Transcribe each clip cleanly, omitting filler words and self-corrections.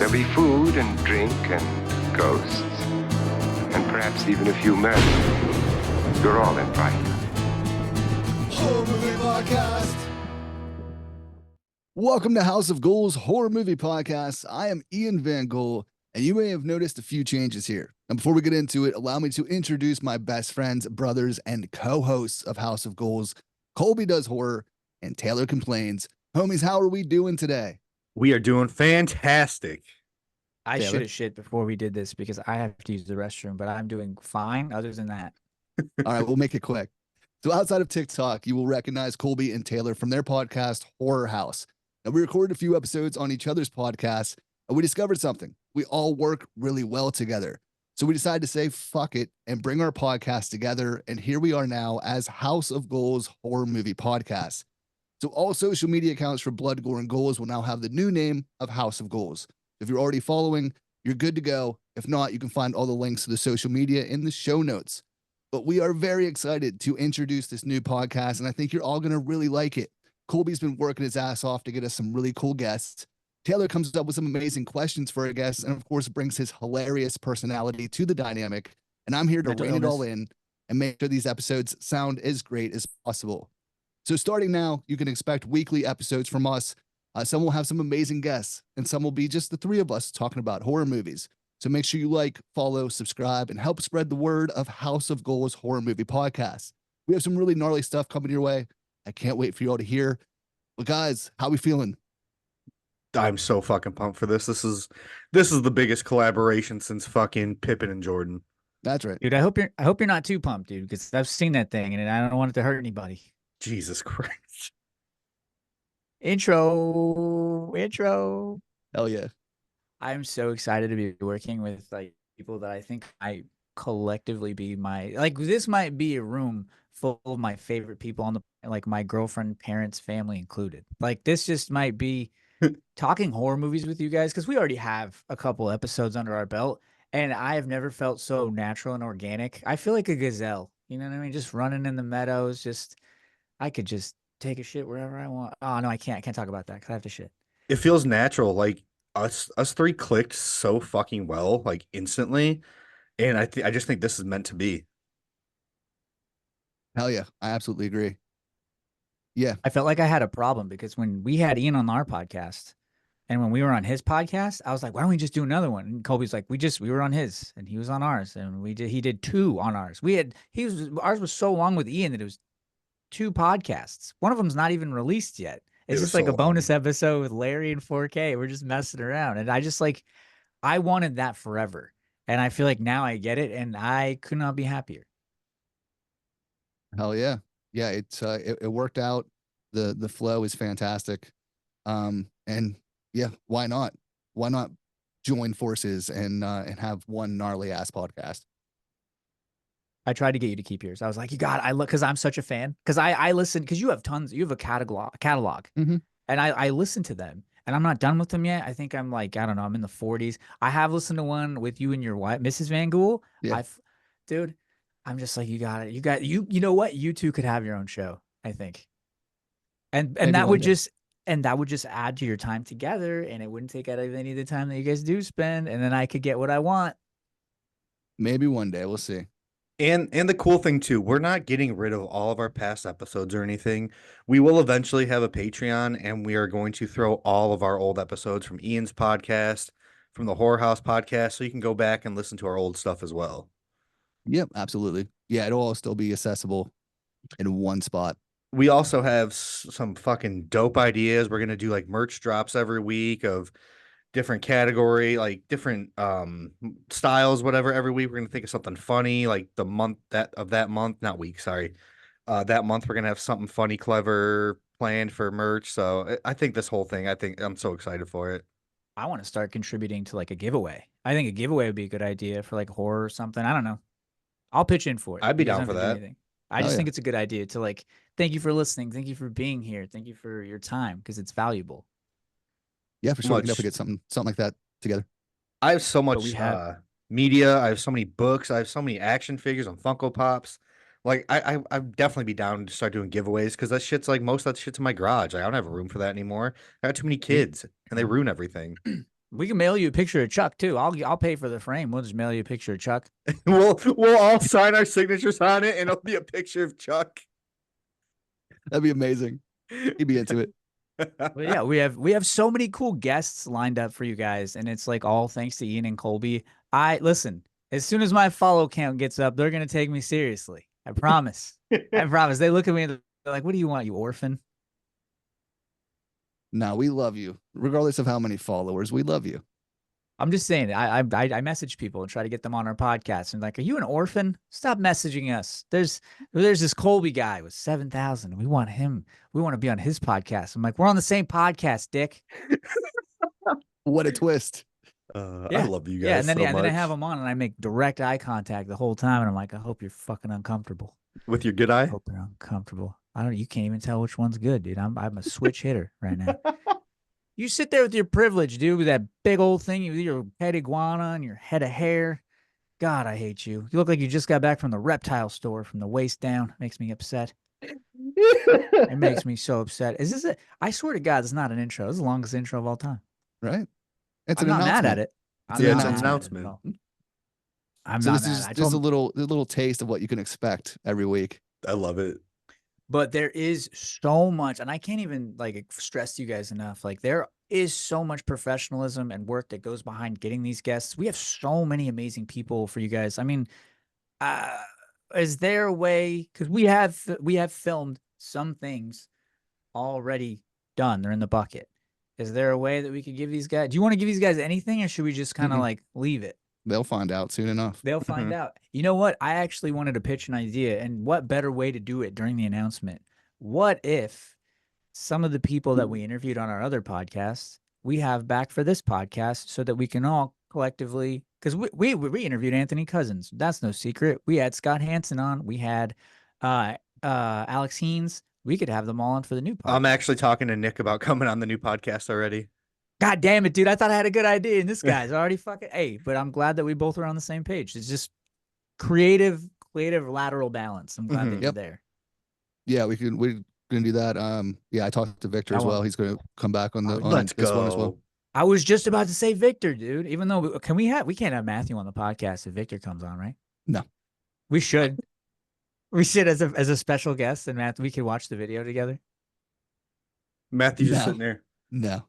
There'll be food and drink and ghosts, and perhaps even a few murders. You're all invited. Horror Movie Podcast. Welcome to House of Ghouls Horror Movie Podcast. I am Ian VanGhoul, and you may have noticed a few changes here. And before we get into it, allow me to introduce my best friends, brothers, and co-hosts of House of Ghouls. Colby does horror, and Taylor complains. Homies, how are we doing today? We are doing fantastic. I Taylor? should have shit before we did this because I have to use the restroom, but I'm doing fine other than that. All right, we'll make it quick. So outside of TikTok, you will recognize Colby and Taylor from their podcast, Horror House. Now, we recorded a few episodes on each other's podcasts, and we discovered something. We all work really well together. So we decided to say, fuck it, and bring our podcast together. And here we are now as House of Ghouls Horror Movie Podcast. So all social media accounts for Blood, Gore, and Ghouls will now have the new name of House of Ghouls. If you're already following, you're good to go. If not, you can find all the links to the social media in the show notes. But we are very excited to introduce this new podcast, and I think you're all going to really like it. Colby's been working his ass off to get us some really cool guests. Taylor comes up with some amazing questions for our guests, and of course brings his hilarious personality to the dynamic. And I'm here to rein it all in and make sure these episodes sound as great as possible. So starting now, you can expect weekly episodes from us. Some will have some amazing guests, and some will be just the three of us talking about horror movies. So make sure you like, follow, subscribe, and help spread the word of House of Ghouls Horror Movie Podcast. We have some really gnarly stuff coming your way. I can't wait for you all to hear. But guys, how we feeling? I'm so fucking pumped for this. This is the biggest collaboration since fucking Pippen and Jordan. That's right. Dude, I hope you're not too pumped, dude, because I've seen that thing and I don't want it to hurt anybody. Jesus Christ. Intro. Hell yeah. I'm so excited to be working with like people that I think I collectively be this might be a room full of my favorite people on the like my girlfriend, parents, family included. Like this just might be talking horror movies with you guys because we already have a couple episodes under our belt and I have never felt so natural and organic. I feel like a gazelle, you know what I mean? Just running in the meadows, I could just take a shit wherever I want. Oh no, I can't talk about that because I have to shit. It feels natural. Like us three clicked so fucking well, like instantly. And I just think this is meant to be. Hell yeah. I absolutely agree. Yeah. I felt like I had a problem because when we had Ian on our podcast and when we were on his podcast, I was like, why don't we just do another one? And Colby's like, we were on his and he was on ours and he did two on ours. Ours was so long with Ian that it was 2 podcasts. One of them's not even released yet. It's just like a bonus episode with Larry in 4K. We're just messing around. And I wanted that forever. And I feel like now I get it and I could not be happier. Hell yeah. Yeah. It worked out. The flow is fantastic. And yeah, why not? Why not join forces and have one gnarly ass podcast? I tried to get you to keep yours. I was like, because I'm such a fan. Because I listen, because you have a catalog. Mm-hmm. And I listen to them. And I'm not done with them yet. I think I'm like, I don't know, I'm in the 40s. I have listened to one with you and your wife, Mrs. VanGhoul. Yeah. Dude, I'm just like, you know what? You two could have your own show, I think. And that would just add to your time together and it wouldn't take out any of the time that you guys do spend. And then I could get what I want. Maybe one day. We'll see. And the cool thing too, we're not getting rid of all of our past episodes or anything. We will eventually have a Patreon and we are going to throw all of our old episodes from Ian's podcast, from the Horror House podcast, so you can go back and listen to our old stuff as well. Yep, absolutely. Yeah, it'll all still be accessible in one spot. We also have some fucking dope ideas. We're going to do like merch drops every week of different category, like different styles, whatever. Every week we're gonna think of something funny, like the month that month, not week, sorry. That month we're gonna have something funny, clever planned for merch. So I think this whole thing, I'm so excited for it. I want to start contributing to like a giveaway. I think a giveaway would be a good idea for like horror or something. I don't know. I'll pitch in for it. I'd be You guys down don't for have to do that. anything. I just think it's a good idea to like, thank you for listening. Thank you for being here. Thank you for your time because it's valuable. Yeah, for sure. We can definitely get something like that together. I have so much media. I have so many books. I have so many action figures on Funko Pops. Like I'd definitely be down to start doing giveaways because that shit's like most of that shit's in my garage. Like, I don't have room for that anymore. I got too many kids and they ruin everything. We can mail you a picture of Chuck too. I'll pay for the frame. We'll just mail you a picture of Chuck. We'll all sign our signatures on it, and it'll be a picture of Chuck. That'd be amazing. He'd be into it. But yeah, we have so many cool guests lined up for you guys, and it's like all thanks to Ian and Colby. Listen, as soon as my follow count gets up, they're gonna take me seriously. I promise. I promise. They look at me and they're like, "What do you want, you orphan?" No, we love you. Regardless of how many followers, we love you. I'm just saying, I message people and try to get them on our podcast and like, "Are you an orphan? Stop messaging us." There's this Colby guy with 7,000. We want him. We want to be on his podcast. I'm like, "We're on the same podcast, Dick." What a twist. I love you guys. Yeah, and then so then I much. have him on and I make direct eye contact the whole time, and I'm like, "I hope you're fucking uncomfortable. With your good I eye. hope you're uncomfortable." You can't even tell which one's good, dude. I'm a switch hitter right now. You sit there with your privilege, dude, with that big old thing, with your head iguana and your head of hair. God, I hate you. You look like you just got back from the reptile store from the waist down. Makes me upset. It makes me so upset. Is this I swear to God, it's not an intro. This is the longest intro of all time. Right? It's I'm an not mad announcement. at it. It's I'm an not mad at it at announcement. all. I'm So not this mad. is I just told a little taste of what you can expect every week. I love it. But there is so much, and I can't even like stress to you guys enough. Like there is so much professionalism and work that goes behind getting these guests. We have so many amazing people for you guys. I mean, is there a way? Because we have filmed some things already done. They're in the bucket. Is there a way that we could give these guys? Do you want to give these guys anything, or should we just kind of like leave it? They'll find out soon enough. They'll find out. You know what? I actually wanted to pitch an idea, and what better way to do it during the announcement? What if some of the people that we interviewed on our other podcasts, we have back for this podcast so that we can all collectively, because we interviewed Anthony Cousins. That's no secret. We had Scott Hansen on. We had Alex Heens. We could have them all on for the new podcast. I'm actually talking to Nick about coming on the new podcast already. God damn it, dude. I thought I had a good idea, and this guy's already fucking... Hey, but I'm glad that we both are on the same page. It's just creative lateral balance. I'm glad that you're there. Yeah, we're gonna do that. I talked to Victor as well. He's gonna come back on Let's this go. one as well. I was just about to say Victor, dude. Even though we can't have Matthew on the podcast if Victor comes on, right? No. We should. We should as a special guest, and Matt, we could watch the video together. Matthew's just No. sitting there. No.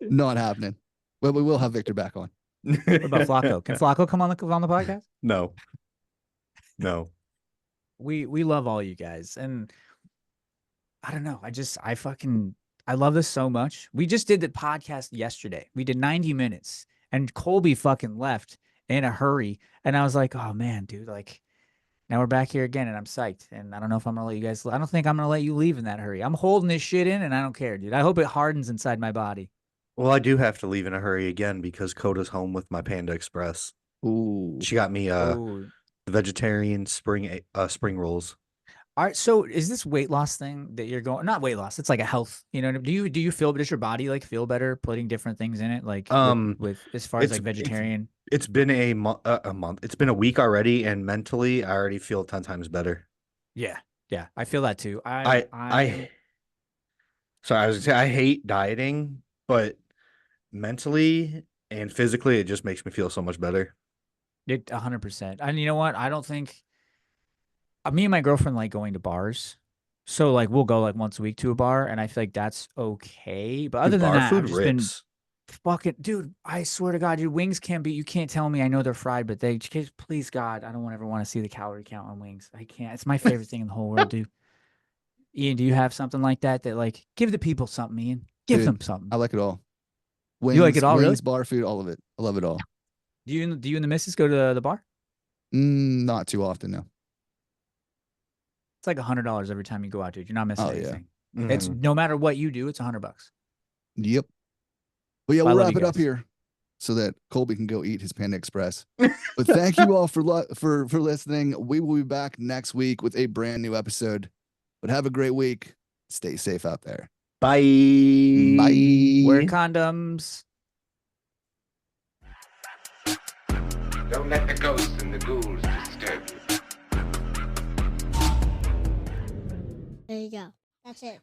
Not happening. Well, we will have Victor back on. What about Flacco? Can Flacco come on the podcast? No. We love all you guys, and I don't know. I love this so much. We just did the podcast yesterday. We did 90 minutes, and Colby fucking left in a hurry, and I was like, oh man, dude, like now we're back here again, and I'm psyched. And I don't know if I'm gonna let you guys. I don't think I'm gonna let you leave in that hurry. I'm holding this shit in, and I don't care, dude. I hope it hardens inside my body. Well, I do have to leave in a hurry again because Coda's home with my Panda Express. Ooh. She got me Ooh. vegetarian spring rolls. All right, so is this weight loss thing that you're going? Not weight loss. It's like a health. You know, do you feel? Does your body like feel better putting different things in it? Like with as far as like vegetarian. It's been a month. It's been a week already, and mentally, I already feel 10 times better. Yeah, I feel that too. Sorry, I was gonna say I hate dieting, but mentally and physically, it just makes me feel so much better. 100%. And you know what? I don't think me and my girlfriend like going to bars. So like we'll go like once a week to a bar, and I feel like that's okay. But other than bar that, food I've just been rips. fucking dude. I swear to God, dude, wings can't be. You can't tell me. I know they're fried, but please God, I don't ever want to see the calorie count on wings. I can't. It's my favorite thing in the whole world, dude. Ian, do you have something like that like give the people something, Ian? Give Dude, them something. I like it all. Wings, You like it all, really? Bar food, all of it. I love it all. Do you and the missus go to the bar? Not too often, no. It's like $100 every time you go out, dude. You're not missing Oh, yeah. anything. It's no matter what you do, it's $100. Yep. But yeah, I we'll love wrap you it up guys. here so that Colby can go eat his Panda Express. But thank you all for listening. We will be back next week with a brand new episode. But have a great week. Stay safe out there. Bye. Bye. Wear condoms. Don't let the ghosts and the ghouls disturb you. There you go. That's it.